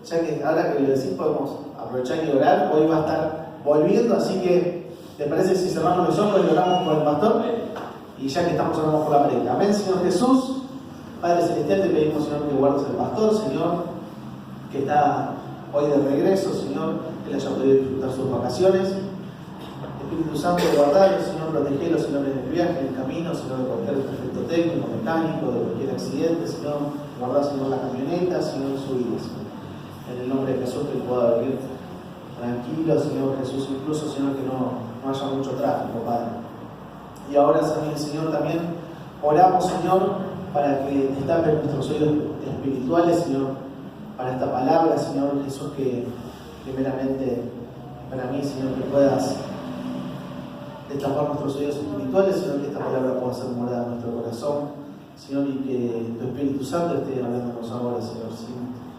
ya que ahora que lo decís podemos aprovechar y orar. Hoy va a estar volviendo, así que ¿te parece si cerramos los ojos y oramos por el pastor? Y ya que estamos orando por la predica. Amén, Señor Jesús. Padre Celestial, te pedimos, Señor, que guardes al pastor, Señor, que está hoy de regreso, Señor, que le haya podido disfrutar sus vacaciones. Espíritu Santo, guardarlo, Señor, protegerlo, Señor, en el viaje, en el camino, Señor, de cualquier defecto técnico, mecánico, de cualquier accidente, Señor, guardar, Señor, la camioneta, Señor, su vida, Señor. En el nombre de Jesús, que pueda vivir tranquilo, Señor Jesús, incluso, Señor, que no haya mucho tráfico, Padre. Y ahora, Señor, también oramos, Señor, para que destapen nuestros oídos espirituales, Señor, para esta palabra, Señor Jesús, que primeramente para mí, Señor, que puedas destapar nuestros oídos espirituales, Señor, que esta palabra pueda ser morada en nuestro corazón, Señor, y que tu Espíritu Santo esté hablándonos ahora, Señor.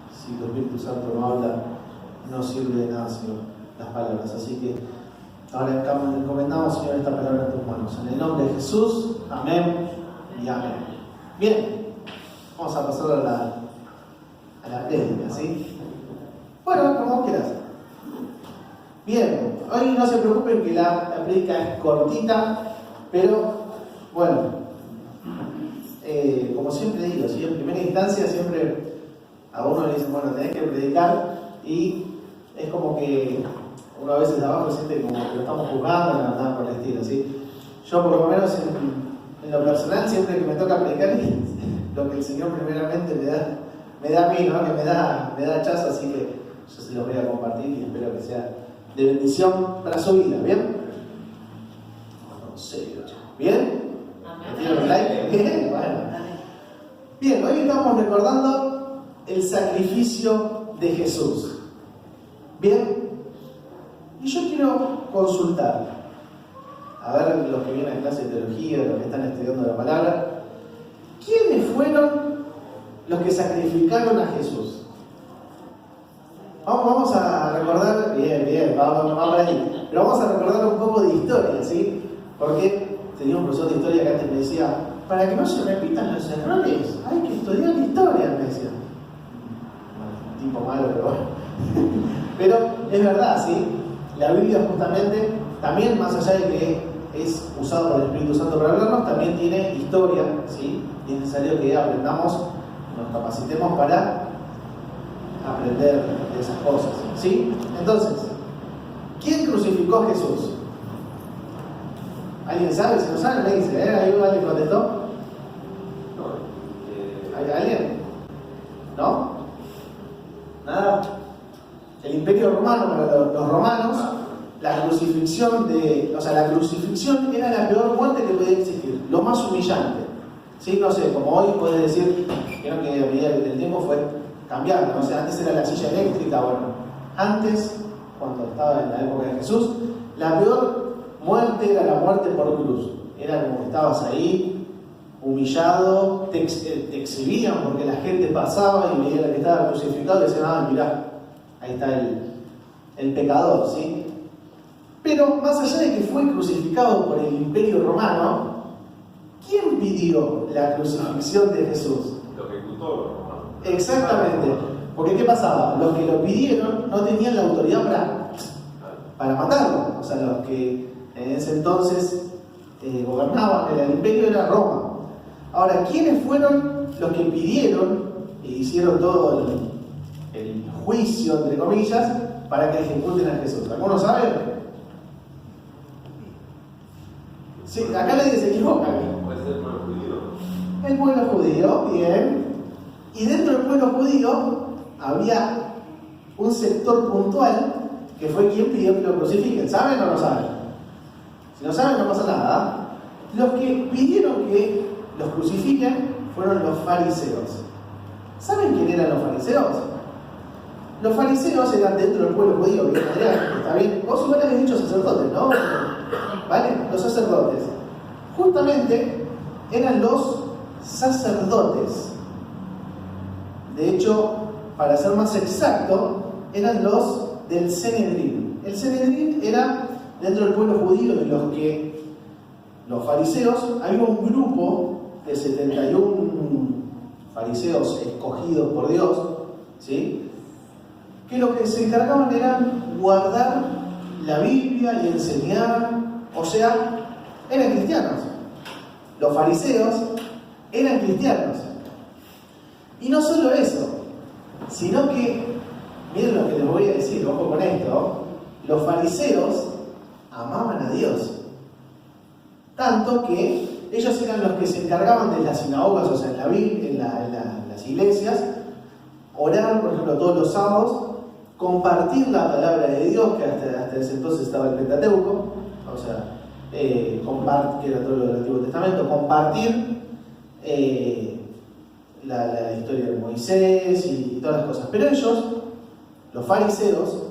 Si tu Espíritu Santo no habla, no sirve de nada, Señor, las palabras. Así que ahora encomendamos, Señor, esta palabra en tus manos. En el nombre de Jesús, amén y amén. Bien, vamos a pasar a la prédica, ¿sí? Bueno, como quieras. Bien, hoy no se preocupen que la prédica es cortita, pero bueno, como siempre digo, ¿sí? En primera instancia siempre a uno le dicen, bueno, tenés que predicar, y es como que uno a veces de abajo siente como que lo estamos juzgando, nada por el estilo, ¿sí? Yo por lo menos en lo personal, siempre que me toca predicar, lo que el Señor primeramente me da a mí, ¿no? Que me da chazo, así que yo se los voy a compartir y espero que sea de bendición para su vida, ¿bien? No sé, ¿bien? ¿Me tienen un like? Bien, bueno. Bien, hoy estamos recordando el sacrificio de Jesús. ¿Bien? Y yo quiero consultar, a ver los que vienen a clase de teología, los que están estudiando la palabra, ¿quiénes fueron los que sacrificaron a Jesús? Vamos a recordar, bien, vamos por ahí, pero vamos a recordar un poco de historia, ¿sí? Porque tenía un profesor de historia que antes me decía, para que no se repitan los errores, hay que estudiar historia, me decía. Bueno, tipo malo, pero bueno. Pero es verdad, ¿sí? La Biblia justamente, también más allá de que es usado por el Espíritu Santo para hablarnos, también tiene historia, ¿sí? Y es necesario que aprendamos, nos capacitemos para aprender de esas cosas, ¿sí? Entonces, ¿quién crucificó a Jesús? ¿Alguien sabe? Si no sabe, me dice, ¿Alguien contestó? ¿Hay alguien? ¿No? ¿Nada? El Imperio Romano, para los romanos, la crucifixión era la peor muerte que podía existir, lo más humillante, ¿sí? No sé, como hoy puedes decir, creo que a medida del tiempo fue cambiando, ¿no? O sea, antes era la silla eléctrica, bueno, antes, cuando estaba en la época de Jesús, la peor muerte era la muerte por cruz. Era como que estabas ahí, humillado, te exhibían porque la gente pasaba y veía al que estaba crucificado y decían, mirá, ahí está el pecador, ¿sí? Pero más allá de que fue crucificado por el Imperio Romano, ¿quién pidió la crucifixión de Jesús? Lo ejecutó los romanos. Exactamente, porque ¿qué pasaba? Los que lo pidieron no tenían la autoridad para matarlo. O sea, los que en ese entonces gobernaban el imperio era Roma. Ahora, ¿quiénes fueron los que pidieron e hicieron todo el juicio, entre comillas, para que ejecuten a Jesús? ¿Alguno sabe? Sí, acá nadie se equivoca. Puede ser el pueblo judío. El pueblo judío, bien. Y dentro del pueblo judío había un sector puntual que fue quien pidió que lo crucifiquen. ¿Saben o no saben? Si no saben, no pasa nada. Los que pidieron que los crucifiquen fueron los fariseos. ¿Saben quién eran los fariseos? Los fariseos eran dentro del pueblo judío, bien, Adrián, está bien. Vos igual habéis dicho sacerdotes, ¿no? ¿Vale? Los sacerdotes. Justamente eran los sacerdotes. De hecho, para ser más exacto, eran los del Sanedrín. El Sanedrín era, dentro del pueblo judío, de los que los fariseos, había un grupo de 71 fariseos escogidos por Dios, ¿sí? que lo que se encargaban era guardar la Biblia y enseñar, o sea, eran cristianos. Los fariseos eran cristianos. Y no solo eso, sino que, miren lo que les voy a decir, ojo con esto, los fariseos amaban a Dios. Tanto que ellos eran los que se encargaban de las sinagogas, o sea, en las iglesias, orar, por ejemplo, todos los sábados, compartir la palabra de Dios, que hasta ese entonces estaba el Pentateuco, o sea, que era todo lo del Antiguo Testamento, compartir la historia de Moisés y todas las cosas. Pero ellos, los fariseos,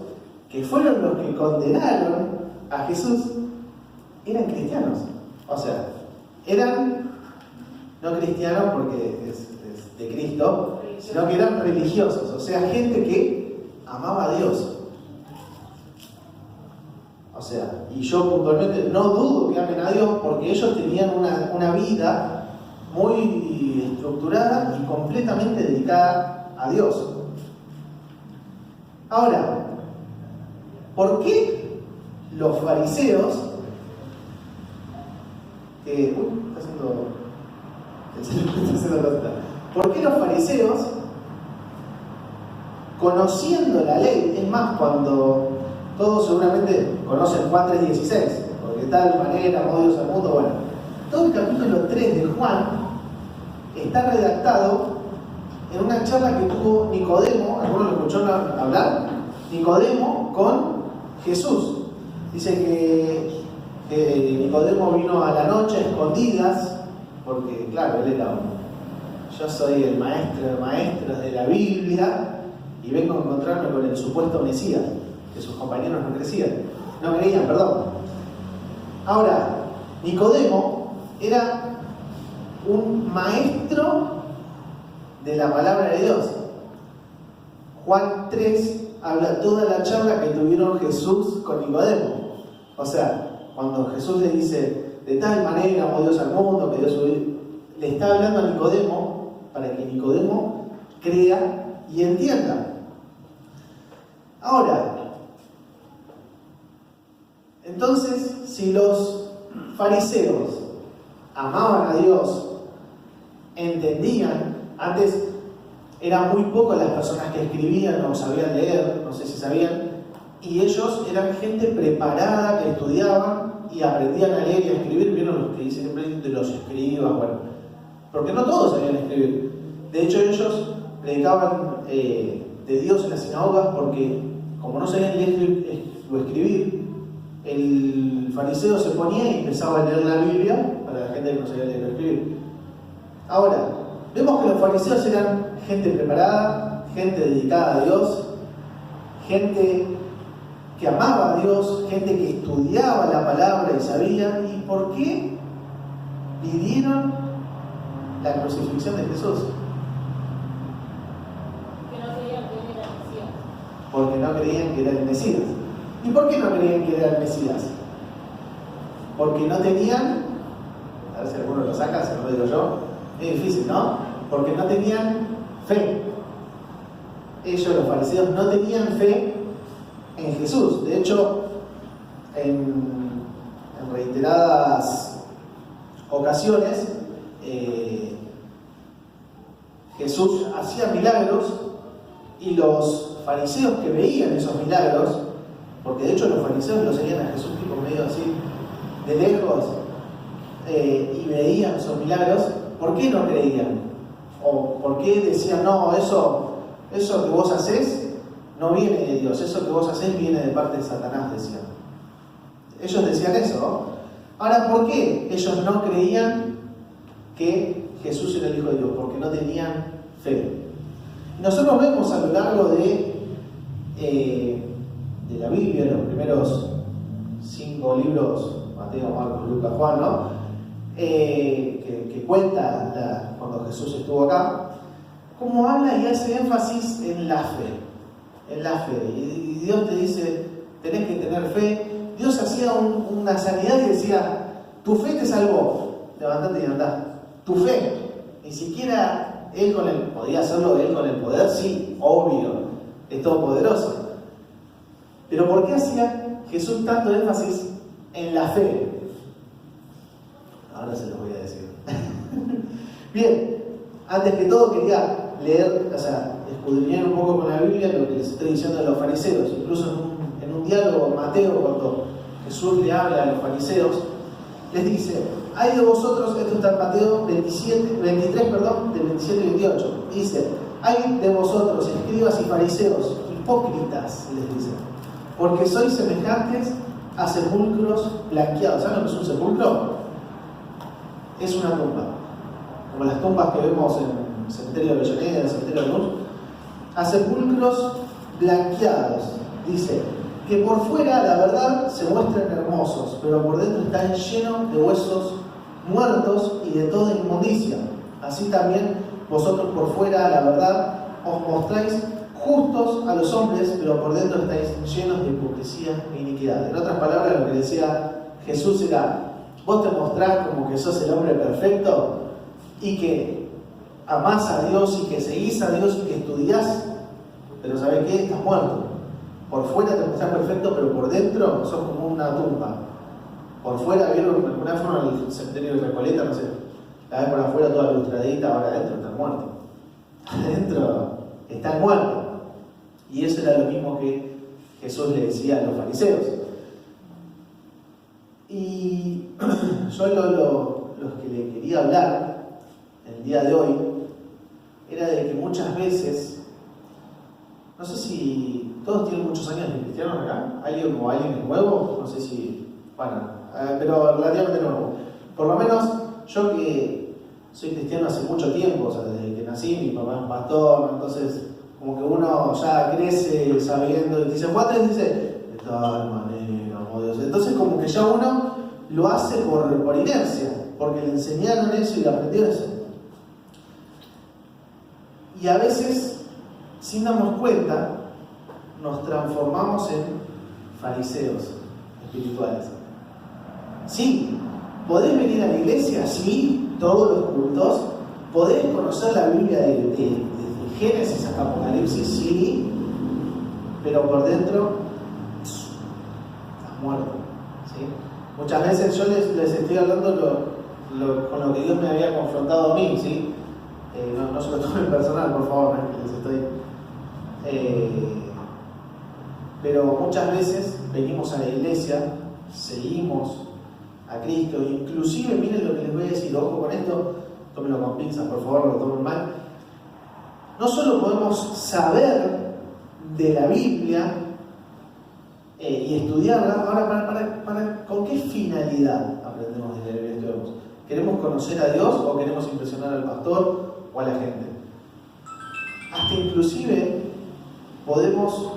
que fueron los que condenaron a Jesús, eran cristianos. O sea, eran no cristianos porque es de Cristo, sino que eran religiosos, o sea, gente que amaba a Dios. O sea, y yo puntualmente no dudo que amen a Dios porque ellos tenían una vida muy estructurada y completamente dedicada a Dios. Ahora, ¿por qué los fariseos ¿por qué los fariseos, conociendo la ley, es más, cuando todos seguramente conocen Juan 3:16, porque de tal manera amó Dios al mundo, bueno, todo el capítulo 3 de Juan está redactado en una charla que tuvo Nicodemo, ¿alguno lo escuchó hablar? Nicodemo con Jesús. Dice que Nicodemo vino a la noche a escondidas, porque claro, él era yo soy el maestro de maestros de la Biblia y vengo a encontrarme con el supuesto Mesías, que sus compañeros no creían. Ahora, Nicodemo era un maestro de la palabra de Dios. Juan 3 habla toda la charla que tuvieron Jesús con Nicodemo. O sea, cuando Jesús le dice, de tal manera amó Dios al mundo, que Dios le está hablando a Nicodemo para que Nicodemo crea y entienda. Ahora, entonces, si los fariseos amaban a Dios, entendían, antes eran muy pocas las personas que escribían o sabían leer, no sé si sabían, y ellos eran gente preparada que estudiaban y aprendían a leer y a escribir. Vieron los que dicen siempre de los escribas, bueno, porque no todos sabían escribir. De hecho, ellos predicaban de Dios en las sinagogas porque, como no sabían leer o escribir, el fariseo se ponía y empezaba a leer la Biblia para la gente que no sabía leer o escribir. Ahora, vemos que los fariseos eran gente preparada, gente dedicada a Dios, gente que amaba a Dios, gente que estudiaba la palabra y sabía. ¿Y por qué pidieron la crucifixión de Jesús? Porque no creían que era el Mesías. ¿Y por qué no creían que era el Mesías? Porque no tenían, a ver si alguno lo saca, se lo digo yo, es difícil, ¿no? Porque no tenían fe. Ellos, los fariseos, no tenían fe en Jesús. De hecho, en reiteradas ocasiones, Jesús hacía milagros y los fariseos que veían esos milagros, porque de hecho los fariseos lo seguían a Jesús tipo medio así de lejos y veían esos milagros, ¿por qué no creían? ¿O por qué decían, no, eso que vos hacés no viene de Dios, eso que vos hacés viene de parte de Satanás, decían? Ellos decían eso, ¿no? Ahora, ¿por qué ellos no creían que Jesús era el Hijo de Dios? Porque no tenían fe. Nosotros vemos a lo largo de la Biblia, los primeros 5 libros, Mateo, Marcos, Lucas, Juan, ¿no? Que cuenta cuando Jesús estuvo acá, cómo habla y hace énfasis en la fe. En la fe. Y Dios te dice, tenés que tener fe. Dios hacía una sanidad y decía, tu fe te salvó, levantate y andá. Tu fe. Ni siquiera Él podía hacerlo Él con el poder, sí, obvio. es todopoderoso. Pero ¿por qué hacía Jesús tanto énfasis en la fe? Ahora se los voy a decir. Bien, antes que todo quería leer, escudriñar un poco con la Biblia lo que les estoy diciendo de los fariseos. Incluso en un diálogo con Mateo, cuando Jesús le habla a los fariseos, les dice: hay de vosotros, esto está en Mateo 23, del 27 y 28, dice: hay de vosotros, escribas y fariseos, hipócritas, les dice, porque sois semejantes a sepulcros blanqueados. ¿Saben lo que es un sepulcro? Es una tumba, como las tumbas que vemos en el cementerio de Avellaneda, en el cementerio de Luz, a sepulcros blanqueados. Dice que por fuera, la verdad, se muestran hermosos, pero por dentro están llenos de huesos muertos y de toda inmundicia. Así también vosotros por fuera, la verdad, os mostráis justos a los hombres, pero por dentro estáis llenos de hipocresía e iniquidad. En otras palabras, lo que decía Jesús era: vos te mostrás como que sos el hombre perfecto y que amás a Dios y que seguís a Dios y que estudiás, pero ¿sabés qué? Estás muerto. Por fuera te mostrás perfecto, pero por dentro sos como una tumba. Por fuera, ¿vieron? Alguna vez fueron al cementerio de Recoleta, no sé, la vez por afuera toda ilustradita, ahora adentro está muerto. Adentro está muerto. Y eso era lo mismo que Jesús le decía a los fariseos. Y yo lo que le quería hablar el día de hoy era de que muchas veces, no sé si todos tienen muchos años de cristianos acá, ¿alguien o alguien es nuevo? No sé si, bueno, pero relativamente nuevo. Por lo menos yo que soy cristiano hace mucho tiempo, desde que nací, mi papá es un pastor, entonces como que uno ya crece sabiendo, y dice: ¿cuánto dice? De tal manera, oh Dios. Entonces como que ya uno lo hace por inercia, porque le enseñaron eso y le aprendió eso. Y a veces, sin darnos cuenta, nos transformamos en fariseos espirituales. Sí, podés venir a la iglesia, sí, todos los cultos, podés conocer la Biblia de Génesis hasta Apocalipsis, sí, pero por dentro estás muerto, ¿sí? Muchas veces yo les estoy hablando con lo que Dios me había confrontado a mí, ¿sí? No se lo tomen personal, por favor, les estoy... pero muchas veces venimos a la iglesia, seguimos a Cristo, inclusive miren lo que les voy a decir, ojo con esto, tómenlo con pinzas, por favor, no lo tomen mal. No solo podemos saber de la Biblia y estudiarla, ahora ¿con qué finalidad aprendemos de la Biblia y estudiamos? ¿Queremos conocer a Dios o queremos impresionar al pastor o a la gente? Hasta inclusive podemos,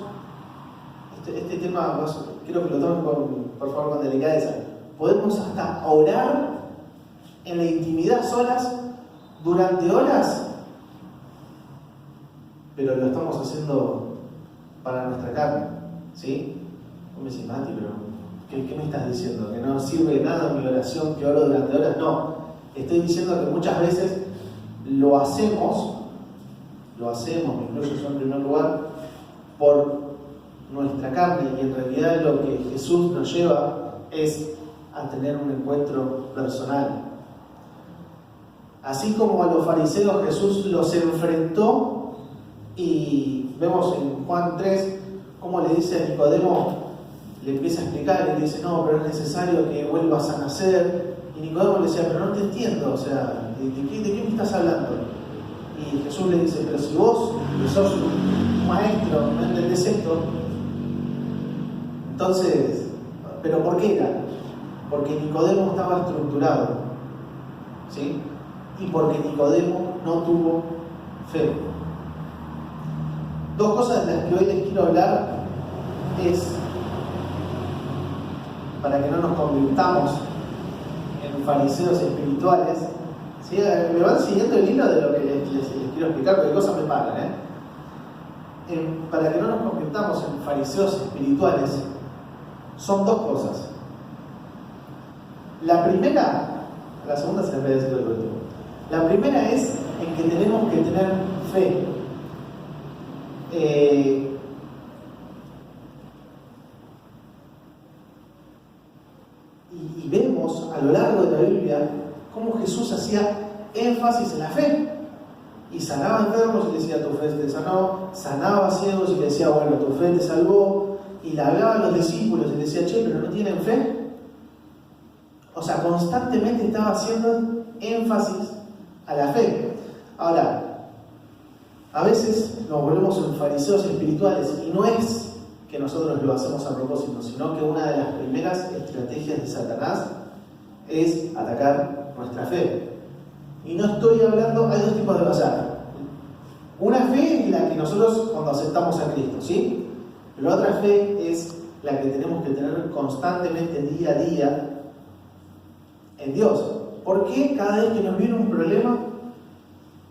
este tema, quiero que lo tomen por favor con delicadeza, podemos hasta orar en la intimidad solas durante horas, pero lo estamos haciendo para nuestra carne, ¿sí? No me decís: Mati, pero ¿qué me estás diciendo? ¿Que no sirve de nada mi oración, que oro durante horas? No, estoy diciendo que muchas veces lo hacemos, me incluyo yo en primer lugar, por nuestra carne, y en realidad lo que Jesús nos lleva es a tener un encuentro personal. Así como a los fariseos Jesús los enfrentó, y vemos en Juan 3 cómo le dice a Nicodemo, le empieza a explicar y le dice: no, pero es necesario que vuelvas a nacer. Y Nicodemo le decía: pero no te entiendo, o sea, ¿de qué me estás hablando? Y Jesús le dice: pero si vos, que sos un maestro, no entendés esto, entonces, ¿pero por qué era? Porque Nicodemo estaba estructurado, ¿sí? Y porque Nicodemo no tuvo fe. Dos cosas de las que hoy les quiero hablar es para que no nos convirtamos en fariseos espirituales, ¿sí? Me van siguiendo el hilo de lo que les quiero explicar, porque cosas me paran, para que no nos convirtamos en fariseos espirituales, son dos cosas. La primera, la segunda se les voy a decir el último. La primera es en que tenemos que tener fe. largo de la Biblia cómo Jesús hacía énfasis en la fe. Y sanaba enfermos y le decía, tu fe te sanó, sanaba ciegos y le decía, bueno, tu fe te salvó, y le hablaba a los discípulos y le decía, che, pero no tienen fe. O sea, constantemente estaba haciendo énfasis a la fe. Ahora, a veces nos volvemos en fariseos espirituales, y no es que nosotros lo hacemos a propósito, sino que una de las primeras estrategias de Satanás es atacar nuestra fe. Y no estoy hablando, hay dos tipos de pasajes. Una fe es la que nosotros cuando aceptamos a Cristo, ¿sí? Pero otra fe es la que tenemos que tener constantemente, día a día, en Dios. ¿Por qué cada vez que nos viene un problema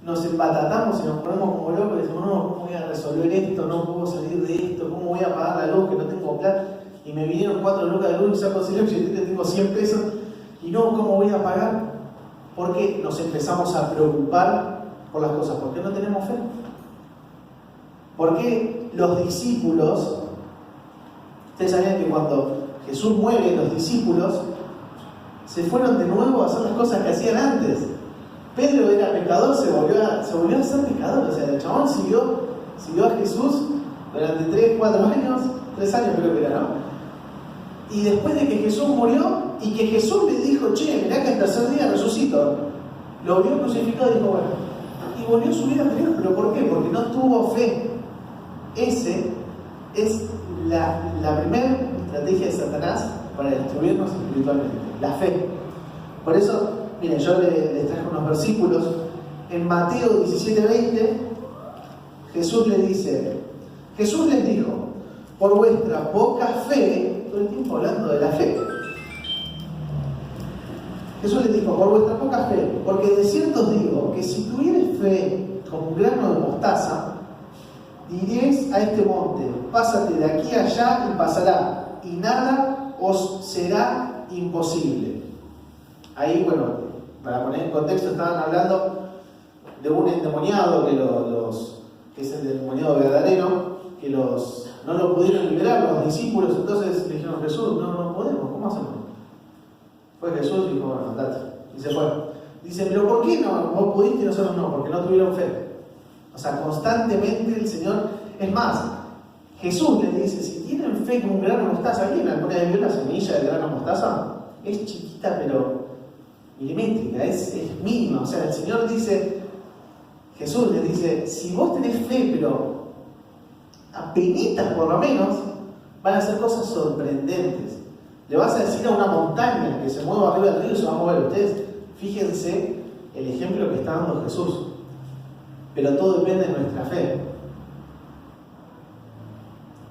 nos empatatamos y nos ponemos como locos y decimos, no, ¿cómo voy a resolver esto? No puedo salir de esto, ¿cómo voy a pagar la luz que no tengo plata? Y me vinieron 4 lucas de luz y saco 0 y tengo 100 pesos y no, ¿cómo voy a pagar? ¿Por qué nos empezamos a preocupar por las cosas? ¿Por qué no tenemos fe? ¿Por qué los discípulos, ustedes sabían que cuando Jesús muere, los discípulos se fueron de nuevo a hacer las cosas que hacían antes? Pedro era pecador, se volvió a ser pecador. O sea, el chabón siguió a Jesús durante 3 años creo que era, ¿no? Y después de que Jesús murió y que Jesús le dijo, che, mirá que el tercer día resucito, lo vio crucificado y dijo, bueno, y volvió a su vida anterior. ¿Pero por qué? Porque no tuvo fe. Ese es la primera estrategia de Satanás para destruirnos espiritualmente, la fe. Por eso, miren, yo les traje unos versículos. En Mateo 17:20, Jesús les dijo, por vuestra poca fe, todo el tiempo hablando de la fe. Jesús les dijo, por vuestra poca fe, porque de cierto os digo que si tuviereis fe como un grano de mostaza, diréis a este monte, pásate de aquí a allá y pasará, y nada os será imposible. Ahí, bueno, para poner en contexto, estaban hablando de un endemoniado que es el endemoniado Gadareno, que no lo pudieron liberar los discípulos. Entonces le dijeron a Jesús, no podemos, ¿cómo hacemos? Fue Jesús y dijo, bueno, andate, y se fue. Dice, pero ¿por qué no? Vos pudiste y nosotros no, porque no tuvieron fe. O sea, constantemente el Señor, es más, Jesús le dice, si tienen fe como un grano de mostaza, ¿alguien alguna vez vio la semilla del grano de mostaza? Es chiquita pero milimétrica, es mínima. O sea, el Señor dice, Jesús le dice, si vos tenés fe pero apenitas por lo menos, van a hacer cosas sorprendentes. Le vas a decir a una montaña que se mueva arriba del río y se va a mover. Ustedes fíjense el ejemplo que está dando Jesús. Pero todo depende de nuestra fe.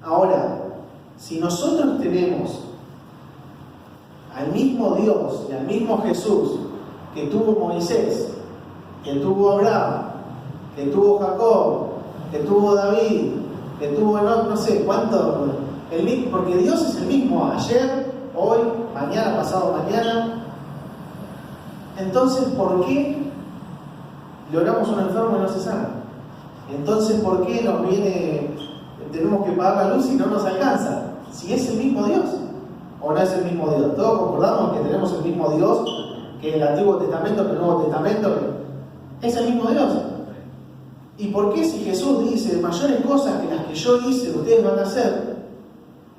Ahora, si nosotros tenemos al mismo Dios y al mismo Jesús que tuvo Moisés, que tuvo Abraham, que tuvo Jacob, que tuvo David, que tuvo Enoch, no sé cuánto, porque Dios es el mismo ayer, hoy, mañana, pasado mañana. Entonces, ¿por qué le oramos a un enfermo y no se sana? Entonces, ¿por qué tenemos que pagar la luz y no nos alcanza? Si es el mismo Dios, o no es el mismo Dios. Todos concordamos que tenemos el mismo Dios que el Antiguo Testamento, que el Nuevo Testamento, es el mismo Dios. ¿Y por qué si Jesús dice mayores cosas que las que yo hice, ustedes van a hacer,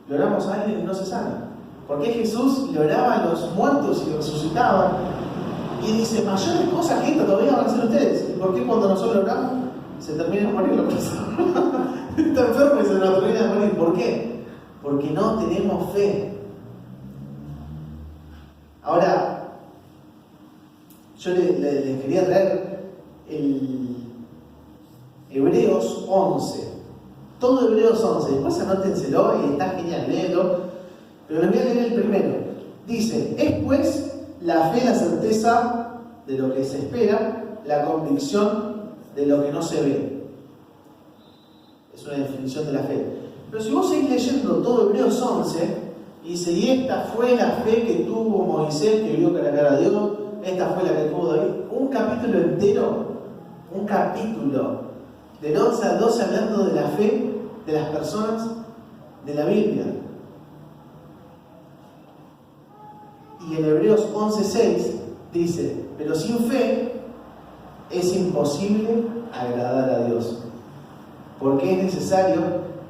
le oramos a alguien y no se sana? ¿Por qué Jesús le oraba a los muertos y resucitaba? Y dice, mayores cosas que esto todavía van a hacer ustedes. ¿Y por qué cuando nosotros oramos se termina de morir la persona? Está enfermo y se nos termina de morir. ¿Por qué? Porque no tenemos fe. Ahora, yo les quería traer el Hebreos 11. Todo Hebreos 11. Después anótenselo y está genial, léelo. Pero les voy a leer el primero. Dice, es pues la fe, la certeza de lo que se espera, la convicción de lo que no se ve. Es una definición de la fe. Pero si vos seguís leyendo todo Hebreos 11, dice, y esta fue la fe que tuvo Moisés, que vio cara a cara a Dios, esta fue la que tuvo David. Un capítulo entero, del 11 al 12, hablando de la fe de las personas de la Biblia. Y en Hebreos 11:6 dice, pero sin fe es imposible agradar a Dios, porque es necesario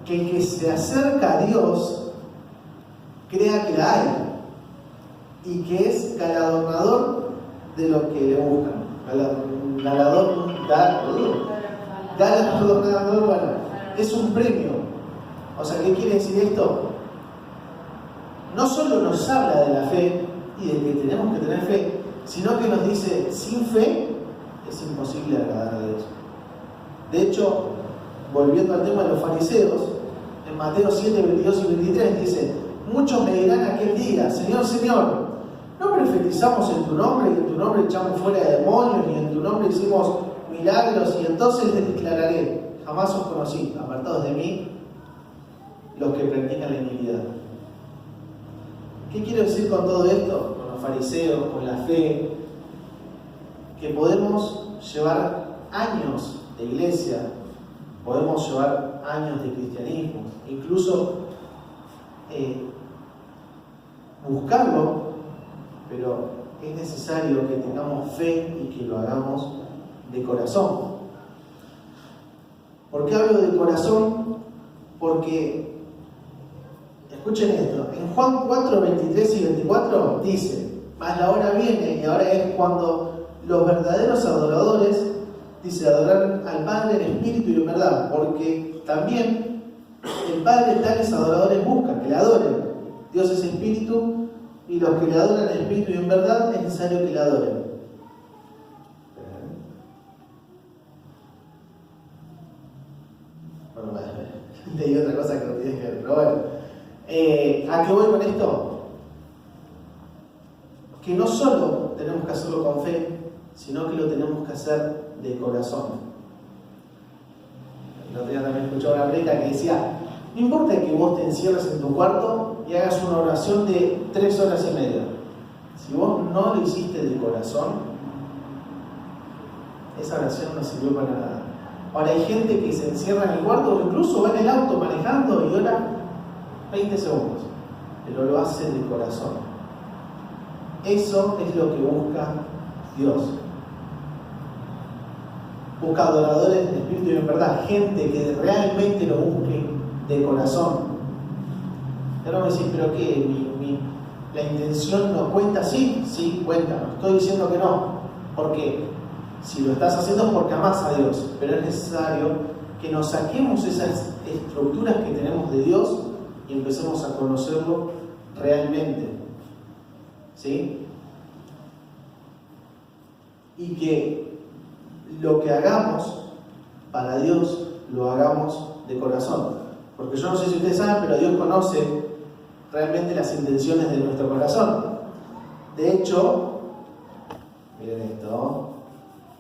que el que se acerca a Dios crea que la hay y que es galardonador de lo que le buscan. Galardonador, bueno, es un premio. O sea, ¿qué quiere decir esto? No solo nos habla de la fe y de que tenemos que tener fe, sino que nos dice, sin fe es imposible agradar a Dios. De hecho, volviendo al tema de los fariseos, en Mateo 7, 22 y 23 dice, muchos me dirán aquel día, Señor, Señor, ¿no profetizamos en tu nombre y en tu nombre echamos fuera de demonios y en tu nombre hicimos milagros? Y entonces les declararé, jamás os conocí, apartados de mí, los que practican la iniquidad. ¿Qué quiero decir con todo esto? Con los fariseos, con la fe, que podemos llevar años de iglesia, podemos llevar años de cristianismo, incluso buscarlo, pero es necesario que tengamos fe y que lo hagamos de corazón. ¿Por qué hablo de corazón? Porque, escuchen esto, en Juan 4, 23 y 24 dice, mas la hora viene y ahora es cuando los verdaderos adoradores, dice, adorarán al Padre en espíritu y en verdad, porque también el Padre tales adoradores busca, que le adoren. Dios es espíritu y los que le adoran en espíritu y en verdad es necesario que le adoren. Bueno, leí otra cosa que no tiene que ver, pero bueno. ¿A qué voy con esto? Que no solo tenemos que hacerlo con fe, sino que lo tenemos que hacer de corazón. El otro día también escuchaba una predica que decía, no importa que vos te encierres en tu cuarto y hagas una oración de 3 horas y media. Si vos no lo hiciste de corazón, esa oración no sirvió para nada. Ahora hay gente que se encierra en el cuarto o incluso va en el auto manejando y ora 20 segundos, pero lo hace de corazón. Eso es lo que busca Dios. Busca adoradores en espíritu y en verdad, gente que realmente lo busque de corazón. Y ahora me decís, ¿pero qué? ¿La intención no cuenta? Sí, cuenta. No estoy diciendo que no, porque si lo estás haciendo es porque amás a Dios, pero es necesario que nos saquemos esas estructuras que tenemos de Dios y empecemos a conocerlo realmente. ¿Sí? Y que lo que hagamos para Dios lo hagamos de corazón. Porque yo no sé si ustedes saben, pero Dios conoce realmente las intenciones de nuestro corazón. De hecho, miren esto,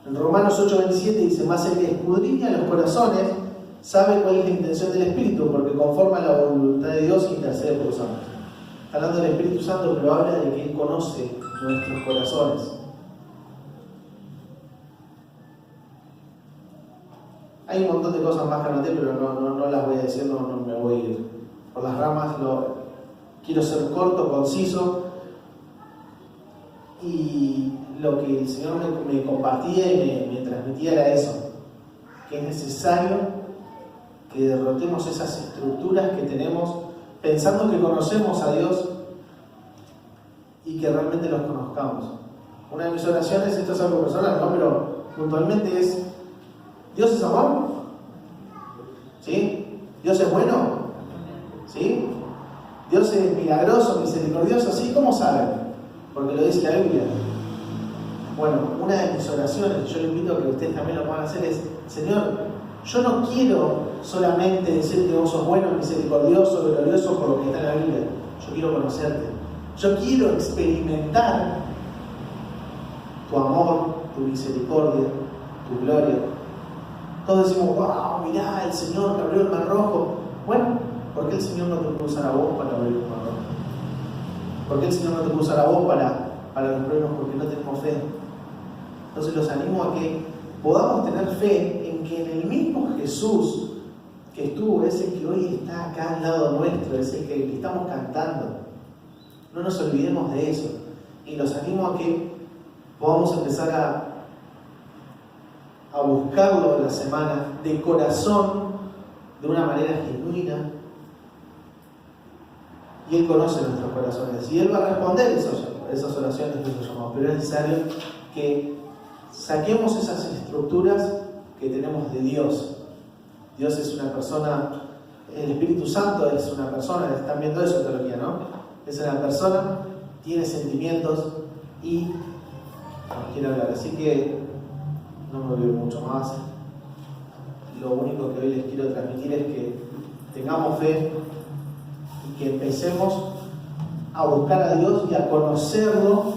en Romanos 8:27 dice, mas el que escudriña los corazones sabe cuál es la intención del Espíritu, porque conforme a la voluntad de Dios intercede por los santos. Hablando del Espíritu Santo, pero habla de que Él conoce nuestros corazones. Hay un montón de cosas más que anoté, pero no las voy a decir, no me voy a ir por las ramas. Quiero ser corto, conciso. Y lo que el Señor me compartía y me transmitía era eso, que es necesario que derrotemos esas estructuras que tenemos pensando que conocemos a Dios y que realmente los conozcamos. Una de mis oraciones, esto es algo personal, ¿no? Pero puntualmente es, ¿Dios es amor? ¿Sí? ¿Dios es bueno? ¿Sí? ¿Dios es milagroso, misericordioso? ¿Sí? ¿Cómo saben? Porque lo dice la Biblia. Bueno, una de mis oraciones, yo le invito a que ustedes también lo puedan hacer, es, Señor, yo no quiero solamente decir que vos sos bueno, misericordioso, glorioso por lo que está en la Biblia. Yo quiero conocerte. Yo quiero experimentar tu amor, tu misericordia, tu gloria. Todos decimos, wow, mirá, el Señor que abrió el mar rojo. Bueno, ¿por qué el Señor no te puede usar a vos para abrir el mar rojo? ¿Por qué el Señor no te puede usar a vos para los problemas? Porque no tenemos fe. Entonces los animo a que podamos tener fe en que en el mismo Jesús que estuvo, ese que hoy está acá al lado nuestro, ese que estamos cantando, no nos olvidemos de eso. y los animo a que podamos empezar a buscarlo en la semana de corazón, de una manera genuina. Y Él conoce nuestros corazones y Él va a responder esas oraciones, esos llamados, pero es necesario que saquemos esas estructuras que tenemos de Dios. Dios es una persona, el Espíritu Santo es una persona, están viendo eso en teología, ¿no? Es una persona, tiene sentimientos y nos quiere hablar. Así que no me olvido mucho más. Lo único que hoy les quiero transmitir es que tengamos fe y que empecemos a buscar a Dios y a conocerlo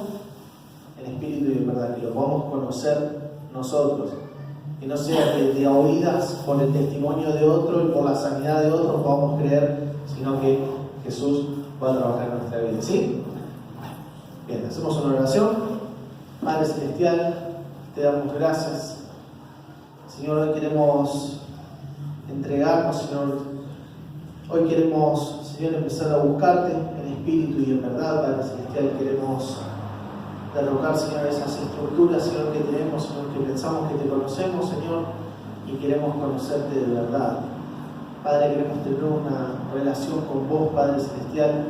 en espíritu y en verdad, que lo podamos conocer nosotros. Que no sea que de oídas por el testimonio de otro y por la sanidad de otro podamos creer, sino que Jesús va a trabajar en nuestra vida. ¿Sí? Bien, hacemos una oración. Padre Celestial, te damos gracias. Señor, hoy queremos entregarnos, Señor. Hoy queremos, Señor, empezar a buscarte en espíritu y en verdad, Padre Celestial. Queremos derrocar, Señor, esas estructuras, Señor, que tenemos, Señor, que pensamos que te conocemos, Señor, y queremos conocerte de verdad. Padre, queremos tener una relación con vos, Padre Celestial,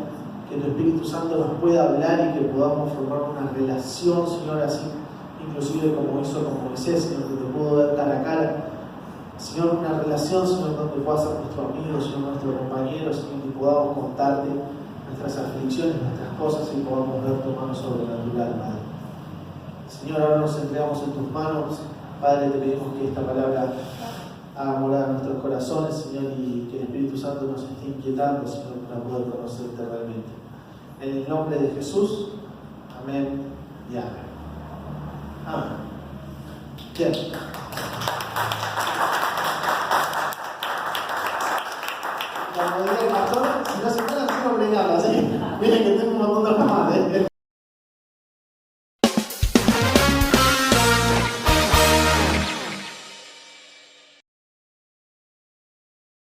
que tu Espíritu Santo nos pueda hablar y que podamos formar una relación, Señor, así, inclusive como hizo con Moisés, Señor, que te pudo ver cara a cara. Señor, una relación, Señor, donde puedas ser nuestro amigo, Señor, nuestro compañero, Señor, y podamos contarte nuestras aflicciones, nuestras cosas y podamos ver tu mano sobrenatural, Padre. Señor, ahora nos entregamos en tus manos. Padre, te pedimos que esta palabra haga morada en nuestros corazones, Señor, y que el Espíritu Santo nos esté inquietando, Señor, para poder conocerte realmente. En el nombre de Jesús, amén y amén. Amén. Bien.